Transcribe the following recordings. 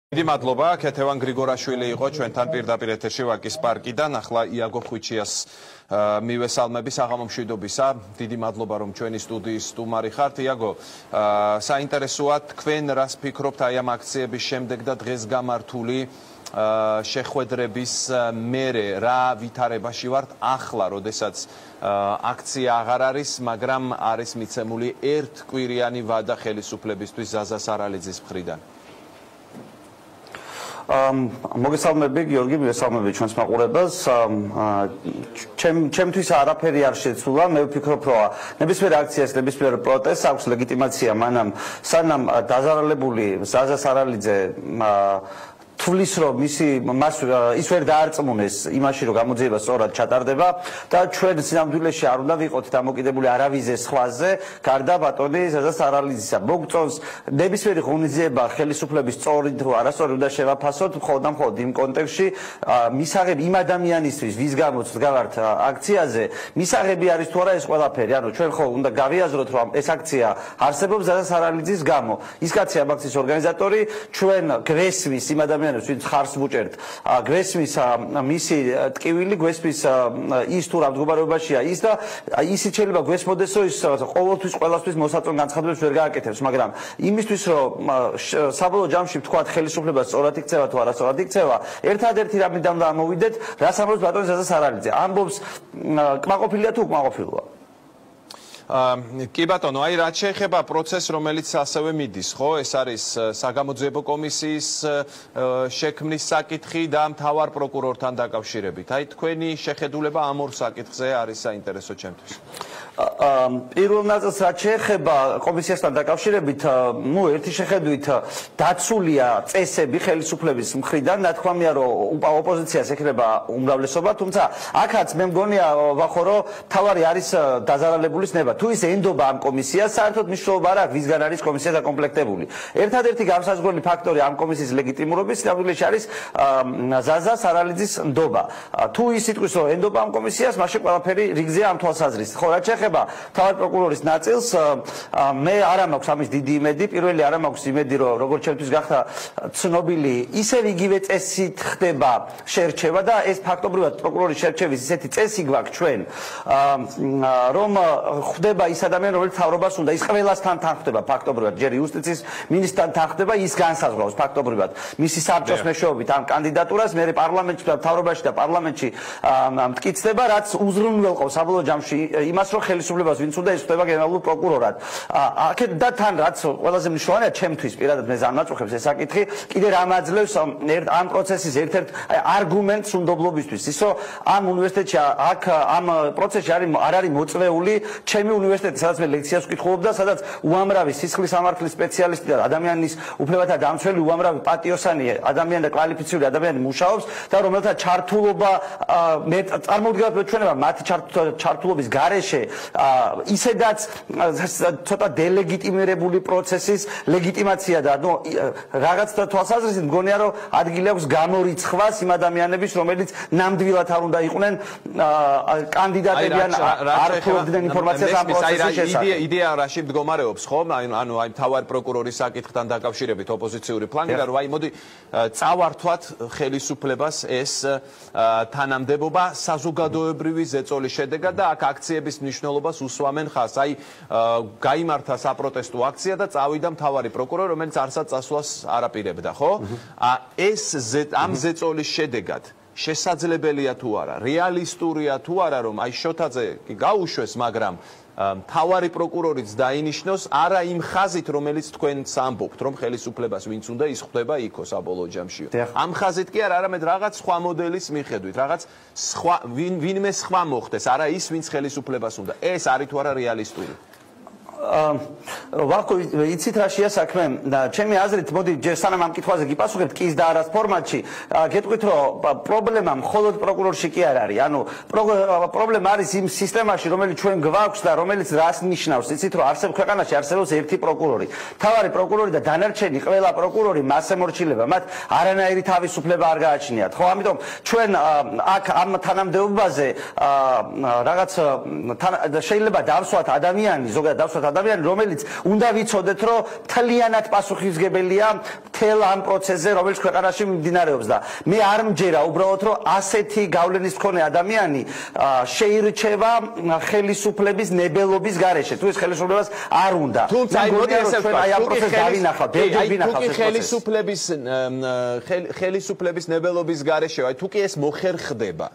დიდი მადლობა, ქეთევან გრიგორაშვილი იყო ჩვენთან პირდაპირ ეთერში ვაკის პარკიდან. ახლა იაგო ხვიჩიას მივესალმები საღამო მშვიდობისა. დიდი მადლობა რომ ჩვენი სტუდიის სტუმარი ხართ. იაგო, საინტერესოა თქვენ რას ფიქრობთ აი ამ აქციების შემდეგ და დღეს გამართული შეხვედრების მერე რა ვითარებაში ვართ ახლა, როდესაც აქცია აღარ არის, მაგრამ არის მიცემული ერთკვირიანი ვადა ხელისუფლებისთვის ზაზა სარალიძის მხრიდან. მოგესალმები გიორგი, მოგესალმები ჩვენს მაყურებელს. ჩემთვის არაფერი არ შეცვლა, მე ვფიქრობ, რომ ნებისმიერ აქციას, ნებისმიერ პროტესტს აქვს ლეგიტიმაცია, მანამ სანამ დაზარალებული ზაზა სარალიძე თვლის რომ მას ის ვერ დაარწმუნეს იმაში რომ გამოძიება სწორად ჩატარდება და ჩვენ სინამდვილეში არ უნდა ვიყოთ დამოკიდებული არავის სხვაზე გარდა ბატონი ზაზა სარალიძისა. მოგწონს ნებისმიერი ღონისძიება ხელისუფლების სწორი თუ არასწორი უნდა შევაფასოთ მხოლოდ იმ კონტექსტში მისაღები იმ ადამიანისთვის ვის გამოც ვდგავართ აქციაზე მისაღები არის თუ არა ეს ყველაფერი. ანუ ჩვენ ხო უნდა გავიაზროთ რომ ეს აქცია არსებობს ზაზა სარალიძის გამო. ის კაცი ამ აქციის ორგანიზატორი, ჩვენ გვესმის იმ ადამიანს ვინც ხარს ვუჭერთ, გვესმის მისი ტკივილი, გვესმის ის თუ რა მდგომარეობაშია ის და ისიც შეიძლება გვესმოდეს რომ ის ყოველთვის ყველასთვის მოსაწონ განცხადებებს ვერ გააკეთებს, მაგრამ იმისთვის რომ საბოლოო ჯამში ვთქვათ ხელისუფლება სწორად იქცევა თუ არასწორად იქცევა, ერთადერთი რამიდან უნდა ამოვიდეთ, რას ამბობს ბატონი ზაზა სარალიძე. ამბობს კმაყოფილია თუ უკმაყოფილოა. კი ბატონო, აი რაც შეეხება პროცესს, რომელიც ასევე მიდის, ხო? ეს არის საგამოძიებო კომისიის შექმნის საკითხი და მთავარ პროკურორთან დაკავშირებით. აი თქვენი შეხედულება ამ ორ საკითხზე არის საინტერესო ჩემთვის. პირველ ნაწილს რაც შეეხება კომისიასთან დაკავშირებით, ერთი შეხედვით დაცულია წესები ხელისუფლების მხრიდან, ნათქვამია რომ ოპოზიციას ექნება უმრავლესობა, თუმცა აქაც მე მგონია ვახო რომ თავარი არის დაზარალებულის ნება. თუ ის ენდობა ამ კომისიას, საერთოდ მნიშვნელობა არ აქვს ვისგან არის კომისია დაკომპლექტებული. ერთადერთი განსაზღვრელი ფაქტორი ამ კომისიის ლეგიტიმურობის სინამდვილეში არის ზაზა სარალიძის ნდობა. თუ ის იტყვის რომ ენდობა ამ კომისიას, მაშინ ყველაფერი რიგზეა ამ თვალსაზრისით. ხო, რაც შეეხება თავად პროკურორის ნაწილს, მე არ მაქვს ამის დიდი იმედი. პირველი არ მაქვს იმედი, რომ როგორც ჩემთვის გახდა ცნობილი, ისევ იგივე წესით ხდება შერჩევა და ეს ფაქტობრივად პროკურორის შერჩევის ისეთი წესი გვაქვს ჩვენ, რომ ხდება ის ადამიანი, რომელიც თავრობას უნდა, ის ყველასთან თან ხდება ფაქტობრივად, ჯერ იუსტიციის მინისტრთან თან ხდება, ის განსაზღვრავს ფაქტობრივად მისი საბჭოს მეშვეობით ამ კანდიდატურას, მე პარლამენტში და თავრობაში და პარლამენტში მტკიცდება, რაც უზრუნველყოფს საბოლოო ჯამში იმას, რომ ხელისუფლებას ვინც უნდა ის ხდება გენერალურ პროკურორად. აქეთ და თან რაც ყველაზე მნიშვნელოვანია ჩემთვის პირადად მე ზამნაწუხებს ეს საკითხი, კიდე რამ აძლევს ამ პროცესის ერთ-ერთ არგუმენტს უნდობლობისთვის, ის რომ ამ უნივერსიტეტში აქ ამ პროცესში არ არის მოწვეული ჩემი უნივერსიტეტი, სადაც მე ლექციას ვკითხულობდა, სადაც უამრავი სისხლის სამართლის სპეციალისტი და ადამიანის უფლებათა დამცველი უამრავი პატიოსანი ადამიანი და კვალიფიციური ადამიანი მუშაობს და რომელთა ჩართულობა მე წარმოვიდგინოთ ჩვენება მათი ჩართულობის გარეშე ისედაც ცოტა დელეგიტიმირებული პროცესის ლეგიტიმაცია და რაღაც თვალსაზრისით მგონია რომ ადგილი აქვს გამორიცხვას იმ ადამიანების რომელიც ნამდვილად არ უნდა იყვნენ კანდიდატები ან არ ფლობდნენ ინფორმაციას ამ პროცესის შესახებ. იდეა რაში მდგომარეობს, ხო? ანუ აი მთავარ პროკურორის საკითხთან დაკავშირებით ოპოზიციური ფლანგი და რომ აი მოდი წავართვათ ხელისუფლებას ეს თანამდებობა საზოგადოებრივი ზეწოლის შედეგად და აქ აქციების მნიშვნელობას უსვამენ ხაზს. აი გაიმართა საპროტესტო აქცია და წავიდა მთავარი პროკურორი, რომელიც არსად წასვლას არაპირებდა, ხო? ეს ამ ზეწოლის შედეგად შესაძლებელია თუ არა, რეალისტურია თუ არა, რომ აი შოთაძე კი გაუშვეს, მაგრამ მთავარი პროკურორიც დაინიშნოს არა იმ ხაზით, რომელიც თქვენს ამბობთ, რომ ხელისუფლებას ვინც უნდა ის ხვდება იქო საბოლოო ჯამში. ამ ხაზით კი არა, არამედ რაღაც სხვა მოდელის მიხედვით, რაღაც სხვა ვინმე სხვა მოხდეს, არა ის, ვინც ხელისუფლებას უნდა. ეს არის თუ არა რეალისტური? ვახო, იცით რა შეა საქმე? ჩემი აზრით, მოდი ჯერ სანამ ამ კითხვაზე გიპასუხებთ კის და არას ფორმატში, გეტყვით რომ პრობლემა მხოლოდ პროკურორში კი არ არის. ანუ პრობლემა არის იმ სისტემაში, რომელიც ჩვენ გვაქვს და რომელიც რას ნიშნავს. იცით რომ ქვეყანაში არსებობს ერთი პროკურორი. მთავარი პროკურორი და დანარჩენი ყველა პროკურორი მას ემორჩილება, მათ არანაირი თავისუფლება არ გააჩნიათ. ხო, ამიტომ ჩვენ აქ ამ თანამდებობაზე რაღაც შეიძლება დავსვათ ადამიანი, ზოგადად დავსვათ ადამიანი, რომელიც უნდა ვიცოდეთ, რომ მთლიანად პასუხისმგებელია მთელ ამ პროცესზე, რომელიც ქვეყანაში მიმდინარეობს და მე არ მჯერა უბრალოდ, რომ ასეთი გავლენის მქონე ადამიანი შეირჩევა ხელისუფლების ნებელობის გარეშე. თუ ეს ხელისუფლებას არ უნდა. თუმცა აი მოდი ესე ვთქვა, აი ამ პროცესს დავინახავ, ბევრი ვინახავს ეს ხელისუფლების ნებელობის გარეშე, აი თუ კი ეს მოხერხდება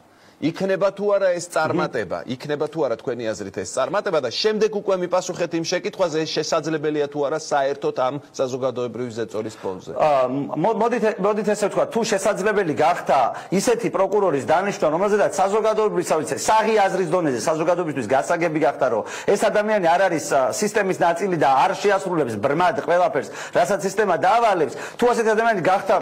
იქნება თუ არა ეს წარმატება, იქნება თუ არა თქვენი აზრით ეს წარმატება და შემდეგ უკვე მიპასუხეთ იმ შეკითხვაზე, ეს შესაძლებელია თუ არა საერთოდ ამ საზოგადოებრივი ზეწოლის ფონზე. მოდით ესე ვთქვა, თუ შესაძლებელი გახდა ისეთი პროკურორის დანიშვნა, რომელზედაც საზოგადოებრივი საღი აზრის დონეზე საზოგადოებისთვის გასაგები გახდა, რომ ეს ადამიანი არ არის სისტემის ნაწილი და არ შეასრულებს ბრმად ყველაფერს, რასაც სისტემა დაავალებს, თუ ასეთი ადამიანი გახდა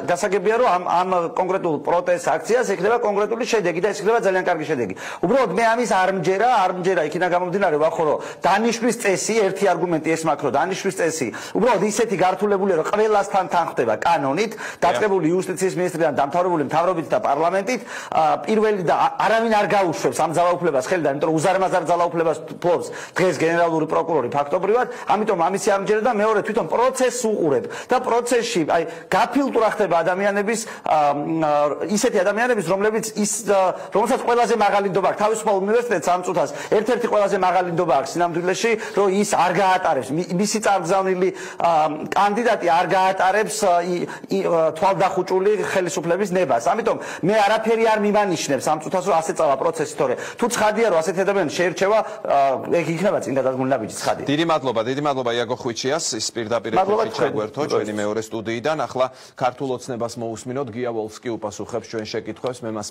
გასაგებია, რომ ამ კონკრეტულ პროტესტ აქციას ექნება კონკრეტული შედეგი. ეს იქნება ძალიან კარგი შედეგი. უბრალოდ მე ამის არ მჯერა, იქიდან გამომდინარე ვახო, რომ დანიშვნის წესი, ერთი არგუმენტი ეს მაქვს, რომ დანიშვნის წესი უბრალოდ ისეთი გართულებულია, რომ ყველასთან თან ხდება კანონით, დაწყებული იუსტიციის მინისტრიდან დამთავრებული მთავრობით და პარლამენტით, პირველი და არავინ არ გაუშვებს ამ ძალაუფლებას ხელიდან, იმიტომ რომ უზარმაზარ ძალაუფლებას ფლობს დღეს გენერალური პროკურორი ფაქტობრივად, ამიტომ ამისი არ მჯერა და მეორე თვითონ პროცესს უყურებ და პროცესში აი გაფილტრა ხდება ადამიანების ისეთი ადამიანების, რომლებიც რომელსაც ყველაზე მაღალი ნდობა აქვს თავისუფალ უნივერსიტეტს ამ წუთას ერთ-ერთი ყველაზე მაღალი ნდობა აქვს სინამდვილეში, რომ ის არ გაატარებს მისი წარგზავნილი კანდიდატი არ გაატარებს თვალდახუჭული ხელისუფლების ნებას. ამიტომ მე არაფერი არ მიმანიშნებს ამ წუთას, რომ ასე წავა პროცესი, თორე თუ ცხადია, რომ ასეთი ადამიანი შეირჩევა, ეგ იქნება წინ გადადგმული ნაბიჯი ცხადია. დიდი მადლობა იაგო ხვიჩიას, ის პირდაპირ ჩაგვერთო ჩვენი მეორე სტუდიიდან. ახლა ქართულ ოცნებას მოусმინოთ, გია ვოლსკი უპასუხებს ჩვენ შეკითხვებს, მე მას